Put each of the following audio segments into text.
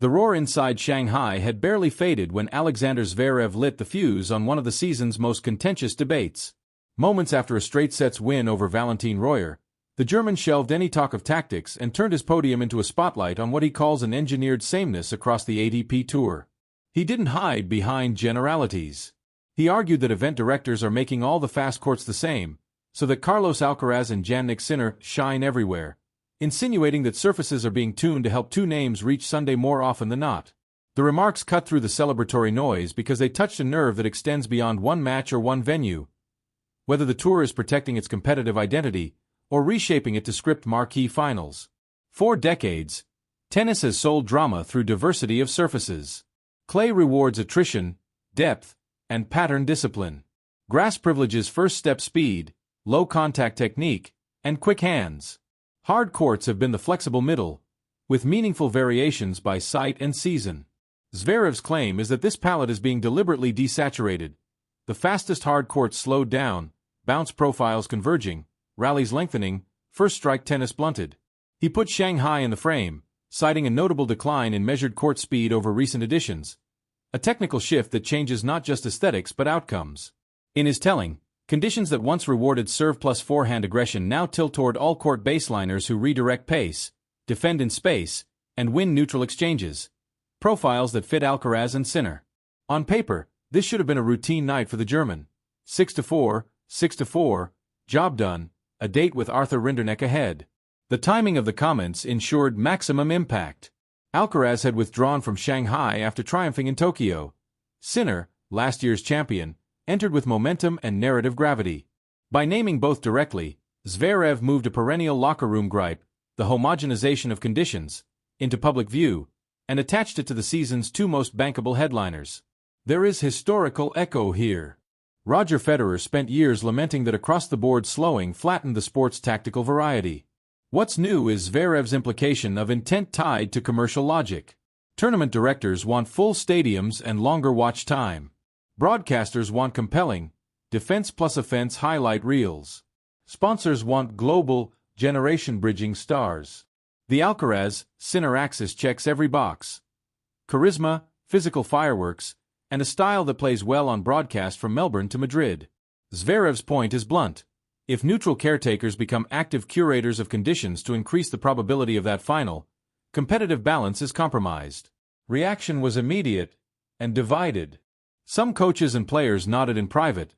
The roar inside Shanghai had barely faded when Alexander Zverev lit the fuse on one of the season's most contentious debates. Moments after a straight-sets win over Valentin Royer, the German shelved any talk of tactics and turned his podium into a spotlight on what he calls an engineered sameness across the ATP Tour. He didn't hide behind generalities. He argued that event directors are making all the fast courts the same, so that Carlos Alcaraz and Jannik shine everywhere, insinuating that surfaces are being tuned to help two names reach Sunday more often than not. The remarks cut through the celebratory noise because they touched a nerve that extends beyond one match or one venue. Whether the tour is protecting its competitive identity or reshaping it to script marquee finals. For decades, tennis has sold drama through diversity of surfaces. Clay rewards attrition, depth, and pattern discipline. Grass privileges first-step speed, low-contact technique, and quick hands. Hard courts have been the flexible middle, with meaningful variations by site and season. Zverev's claim is that this palette is being deliberately desaturated. The fastest hard courts slowed down, bounce profiles converging, rallies lengthening, first-strike tennis blunted. He put Shanghai in the frame, citing a notable decline in measured court speed over recent editions, a technical shift that changes not just aesthetics but outcomes. In his telling, conditions that once rewarded serve plus forehand aggression now tilt toward all-court baseliners who redirect pace, defend in space, and win neutral exchanges, profiles that fit Alcaraz and Sinner. On paper, this should have been a routine night for the German. 6-4, 6-4, job done, a date with Arthur Rinderknecht ahead. The timing of the comments ensured maximum impact. Alcaraz had withdrawn from Shanghai after triumphing in Tokyo. Sinner, last year's champion, entered with momentum and narrative gravity. By naming both directly, Zverev moved a perennial locker room gripe, the homogenization of conditions, into public view, and attached it to the season's two most bankable headliners. There is historical echo here. Roger Federer spent years lamenting that across-the-board slowing flattened the sport's tactical variety. What's new is Zverev's implication of intent tied to commercial logic. Tournament directors want full stadiums and longer watch time. Broadcasters want compelling, defense plus offense highlight reels. Sponsors want global, generation-bridging stars. The Alcaraz-Sinner axis checks every box. Charisma, physical fireworks, and a style that plays well on broadcast from Melbourne to Madrid. Zverev's point is blunt. If neutral caretakers become active curators of conditions to increase the probability of that final, competitive balance is compromised. Reaction was immediate and divided. Some coaches and players nodded in private.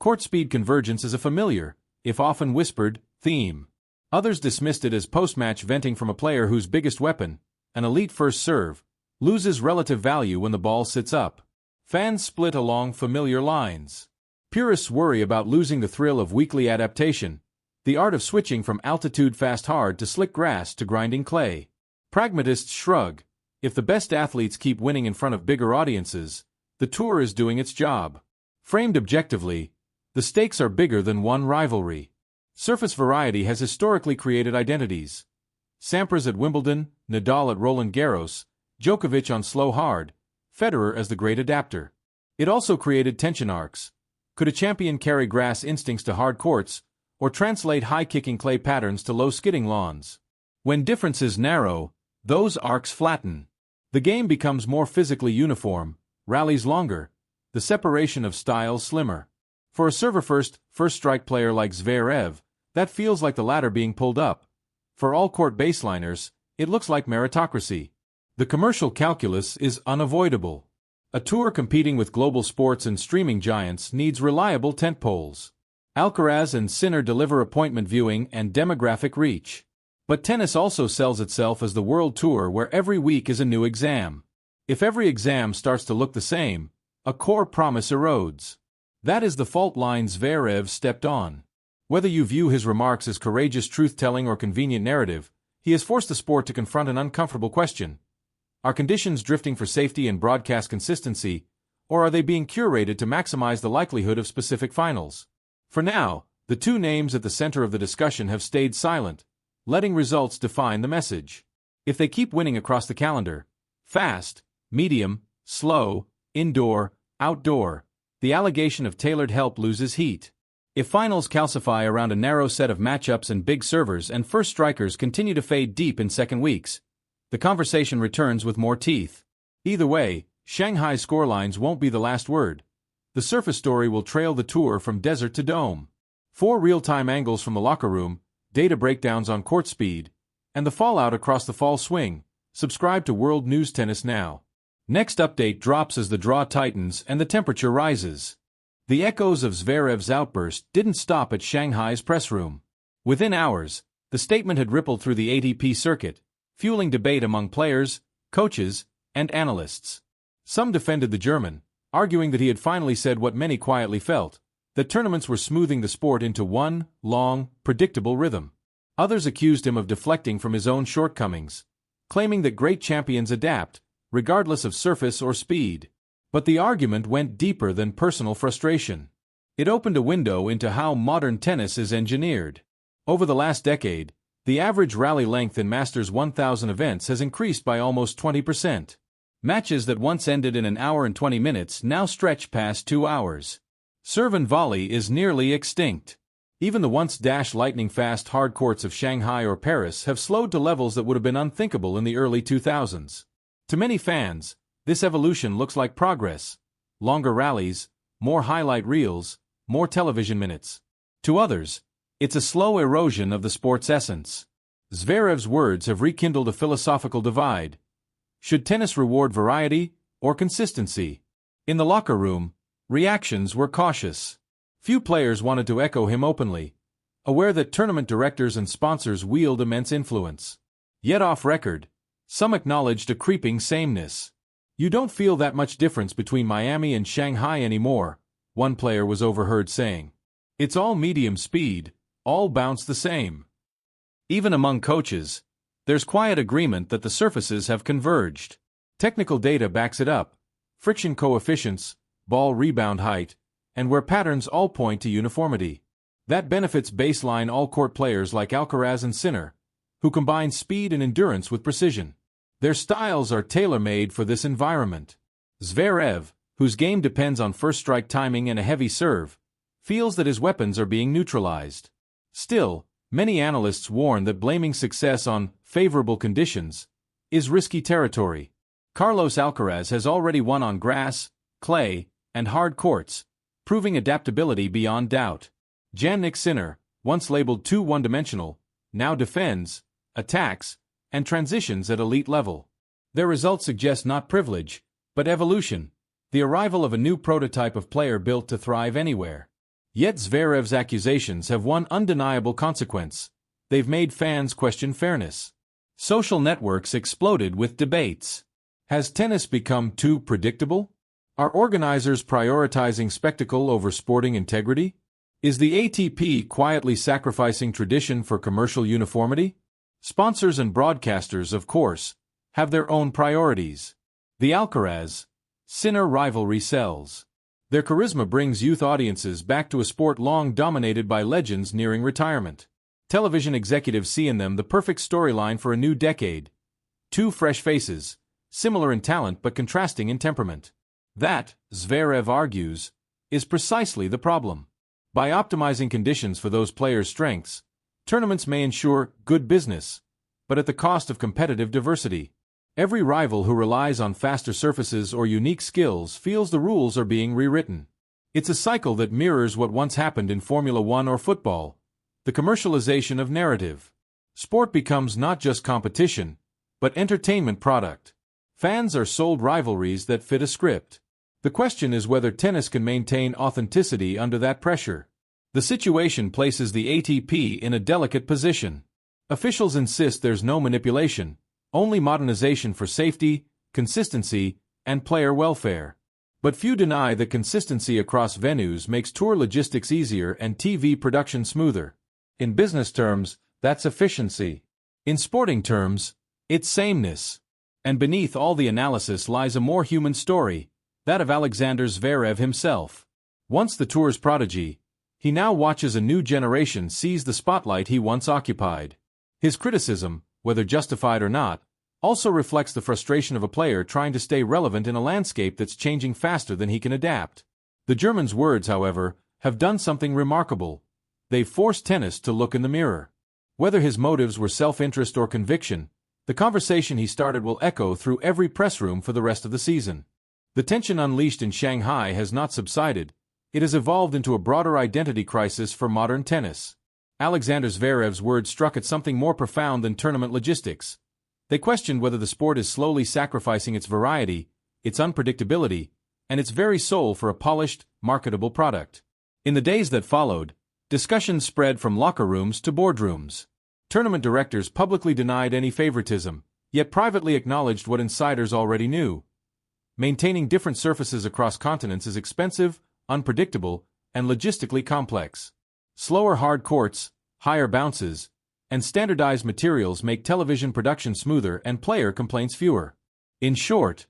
Court speed convergence is a familiar, if often whispered, theme. Others dismissed it as post-match venting from a player whose biggest weapon, an elite first serve, loses relative value when the ball sits up. Fans split along familiar lines. Purists worry about losing the thrill of weekly adaptation, the art of switching from altitude fast-hard to slick grass to grinding clay. Pragmatists shrug. If the best athletes keep winning in front of bigger audiences, the tour is doing its job. Framed objectively, the stakes are bigger than one rivalry. Surface variety has historically created identities. Sampras at Wimbledon, Nadal at Roland Garros, Djokovic on slow hard, Federer as the great adapter. It also created tension arcs. Could a champion carry grass instincts to hard courts, or translate high-kicking clay patterns to low-skidding lawns? When differences narrow, those arcs flatten. The game becomes more physically uniform, rallies longer, the separation of styles slimmer. For a server-first, first-strike player like Zverev, that feels like the ladder being pulled up. For all-court baseliners, it looks like meritocracy. The commercial calculus is unavoidable. A tour competing with global sports and streaming giants needs reliable tentpoles. Alcaraz and Sinner deliver appointment viewing and demographic reach. But tennis also sells itself as the world tour where every week is a new exam. If every exam starts to look the same, a core promise erodes. That is the fault line Zverev stepped on. Whether you view his remarks as courageous truth-telling or convenient narrative, he has forced the sport to confront an uncomfortable question. Are conditions drifting for safety and broadcast consistency, or are they being curated to maximize the likelihood of specific finals? For now, the two names at the center of the discussion have stayed silent, letting results define the message. If they keep winning across the calendar, fast, medium, slow, indoor, outdoor, the allegation of tailored help loses heat. If finals calcify around a narrow set of matchups and big servers and first strikers continue to fade deep in second weeks, The conversation returns with more teeth. Either way, Shanghai's scorelines won't be the last word. The surface story will trail the tour from desert to dome. 4 real-time angles from the locker room, data breakdowns on court speed, and the fallout across the fall swing. Subscribe to World News Tennis now. Next update drops as the draw tightens and the temperature rises. The echoes of Zverev's outburst didn't stop at Shanghai's press room. Within hours, the statement had rippled through the ATP circuit, fueling debate among players, coaches, and analysts. Some defended the German, arguing that he had finally said what many quietly felt, that tournaments were smoothing the sport into one, long, predictable rhythm. Others accused him of deflecting from his own shortcomings, claiming that great champions adapt, regardless of surface or speed. But the argument went deeper than personal frustration. It opened a window into how modern tennis is engineered. Over the last decade, the average rally length in Masters 1000 events has increased by almost 20%. Matches that once ended in an hour and 20 minutes now stretch past 2 hours. Serve and volley is nearly extinct. Even the once lightning-fast hard courts of Shanghai or Paris have slowed to levels that would have been unthinkable in the early 2000s. To many fans, this evolution looks like progress. Longer rallies, more highlight reels, more television minutes. To others, it's a slow erosion of the sport's essence. Zverev's words have rekindled a philosophical divide. Should tennis reward variety or consistency? In the locker room, reactions were cautious. Few players wanted to echo him openly, aware that tournament directors and sponsors wield immense influence. Yet off record, some acknowledged a creeping sameness. "You don't feel that much difference between Miami and Shanghai anymore," one player was overheard saying. "It's all medium speed, all bounce the same." Even among coaches, there's quiet agreement that the surfaces have converged. Technical data backs it up. Friction coefficients, ball rebound height, and where patterns all point to uniformity. That benefits baseline all-court players like Alcaraz and Sinner, who combine speed and endurance with precision. Their styles are tailor-made for this environment. Zverev, whose game depends on first-strike timing and a heavy serve, feels that his weapons are being neutralized. Still, many analysts warn that blaming success on favorable conditions is risky territory. Carlos Alcaraz has already won on grass, clay, and hard courts, proving adaptability beyond doubt. Jannik Sinner, once labeled too one-dimensional, now defends, attacks, and transitions at elite level. Their results suggest not privilege, but evolution, the arrival of a new prototype of player built to thrive anywhere. Yet Zverev's accusations have one undeniable consequence: they've made fans question fairness. Social networks exploded with debates. Has tennis become too predictable? Are organizers prioritizing spectacle over sporting integrity? Is the ATP quietly sacrificing tradition for commercial uniformity? Sponsors and broadcasters, of course, have their own priorities. The Alcaraz-Sinner rivalry sells. Their charisma brings youth audiences back to a sport long dominated by legends nearing retirement. Television executives see in them the perfect storyline for a new decade. Two fresh faces, similar in talent but contrasting in temperament. That, Zverev argues, is precisely the problem. By optimizing conditions for those players' strengths, tournaments may ensure good business, but at the cost of competitive diversity. Every rival who relies on faster surfaces or unique skills feels the rules are being rewritten. It's a cycle that mirrors what once happened in Formula One or football: the commercialization of narrative. Sport becomes not just competition, but entertainment product. Fans are sold rivalries that fit a script. The question is whether tennis can maintain authenticity under that pressure. The situation places the ATP in a delicate position. Officials insist there's no manipulation, only modernization for safety, consistency, and player welfare. But few deny that consistency across venues makes tour logistics easier and TV production smoother. In business terms, that's efficiency. In sporting terms, it's sameness. And beneath all the analysis lies a more human story, that of Alexander Zverev himself. Once the tour's prodigy, he now watches a new generation seize the spotlight he once occupied. His criticism, whether justified or not, also reflects the frustration of a player trying to stay relevant in a landscape that's changing faster than he can adapt. The German's words, however, have done something remarkable. They've forced tennis to look in the mirror. Whether his motives were self-interest or conviction, The conversation he started will echo through every press room for the rest of the season. The tension unleashed in Shanghai has not subsided. It has evolved into a broader identity crisis for modern tennis. Alexander Zverev's words struck at something more profound than tournament logistics. They questioned whether the sport is slowly sacrificing its variety, its unpredictability, and its very soul for a polished, marketable product. In the days that followed, discussions spread from locker rooms to boardrooms. Tournament directors publicly denied any favoritism, yet privately acknowledged what insiders already knew. Maintaining different surfaces across continents is expensive, unpredictable, and logistically complex. Slower hard courts, higher bounces, and standardized materials make television production smoother and player complaints fewer. In short,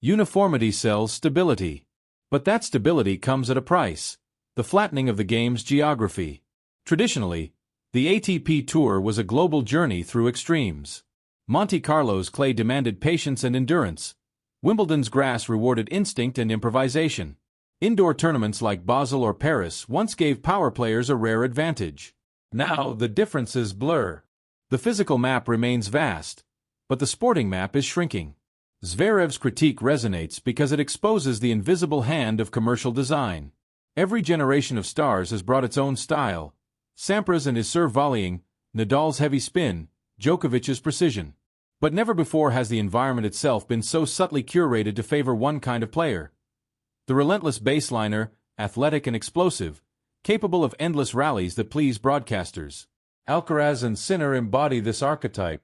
uniformity sells stability. But that stability comes at a price: the flattening of the game's geography. Traditionally, the ATP Tour was a global journey through extremes. Monte Carlo's clay demanded patience and endurance. Wimbledon's grass rewarded instinct and improvisation. Indoor tournaments like Basel or Paris once gave power players a rare advantage. Now the differences blur. The physical map remains vast, but the sporting map is shrinking. Zverev's critique resonates because it exposes the invisible hand of commercial design. Every generation of stars has brought its own style: Sampra's and his serve volleying, Nadal's heavy spin, Djokovic's precision. But never before has the environment itself been so subtly curated to favor one kind of player. The relentless baseliner, athletic and explosive, capable of endless rallies that please broadcasters. Alcaraz and Sinner embody this archetype.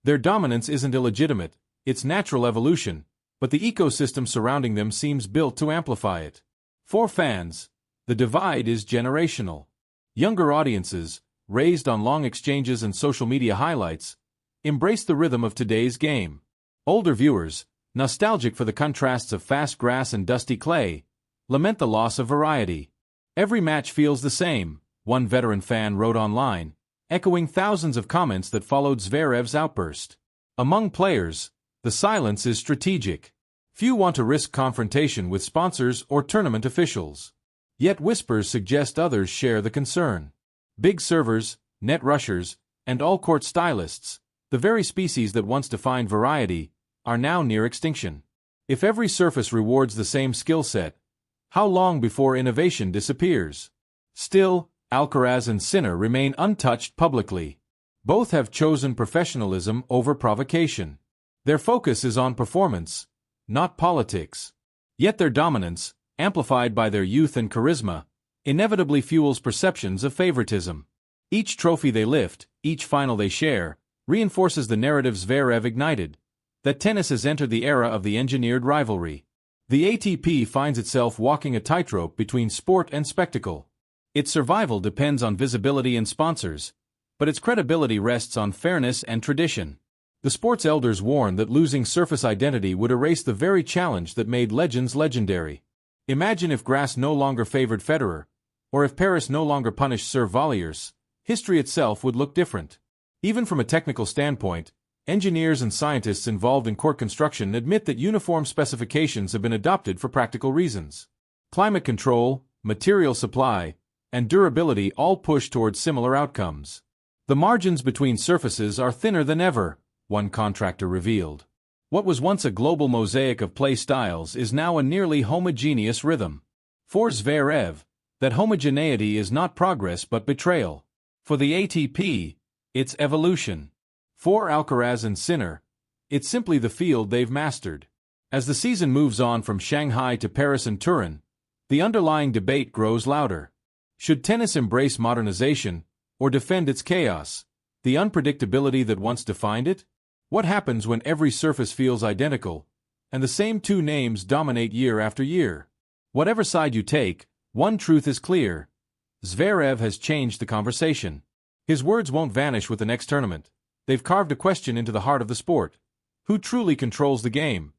Their dominance isn't illegitimate, it's natural evolution, but the ecosystem surrounding them seems built to amplify it. For fans, the divide is generational. Younger audiences, raised on long exchanges and social media highlights, embrace the rhythm of today's game. Older viewers, nostalgic for the contrasts of fast grass and dusty clay, lament the loss of variety. Every match feels the same, one veteran fan wrote online, echoing thousands of comments that followed Zverev's outburst. Among players, the silence is strategic. Few want to risk confrontation with sponsors or tournament officials. Yet whispers suggest others share the concern. Big servers, net rushers, and all-court stylists, the very species that once defined variety, are now near extinction. If every surface rewards the same skill set, how long before innovation disappears? Still, Alcaraz and Sinner remain untouched publicly. Both have chosen professionalism over provocation. Their focus is on performance, not politics. Yet their dominance, amplified by their youth and charisma, inevitably fuels perceptions of favoritism. Each trophy they lift, each final they share, reinforces the narrative Zverev ignited, that tennis has entered the era of the engineered rivalry. The ATP finds itself walking a tightrope between sport and spectacle. Its survival depends on visibility and sponsors, but its credibility rests on fairness and tradition. The sport's elders warn that losing surface identity would erase the very challenge that made legends legendary. Imagine if grass no longer favored Federer, or if Paris no longer punished serve volleyers. History itself would look different. Even from a technical standpoint, engineers and scientists involved in court construction admit that uniform specifications have been adopted for practical reasons. Climate control, material supply, and durability all push towards similar outcomes. The margins between surfaces are thinner than ever, one contractor revealed. What was once a global mosaic of play styles is now a nearly homogeneous rhythm. For Zverev, that homogeneity is not progress but betrayal. For the ATP, it's evolution. For Alcaraz and Sinner, it's simply the field they've mastered. As the season moves on from Shanghai to Paris and Turin, the underlying debate grows louder. Should tennis embrace modernization, or defend its chaos, the unpredictability that once defined it? What happens when every surface feels identical, and the same two names dominate year after year? Whatever side you take, one truth is clear: Zverev has changed the conversation. His words won't vanish with the next tournament. They've carved a question into the heart of the sport. Who truly controls the game?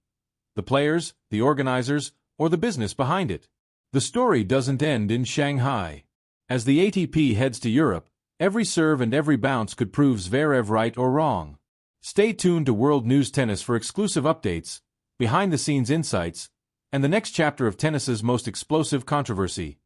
The players, the organizers, or the business behind it? The story doesn't end in Shanghai. As the ATP heads to Europe, every serve and every bounce could prove Zverev right or wrong. Stay tuned to World News Tennis for exclusive updates, behind-the-scenes insights, and the next chapter of tennis's most explosive controversy.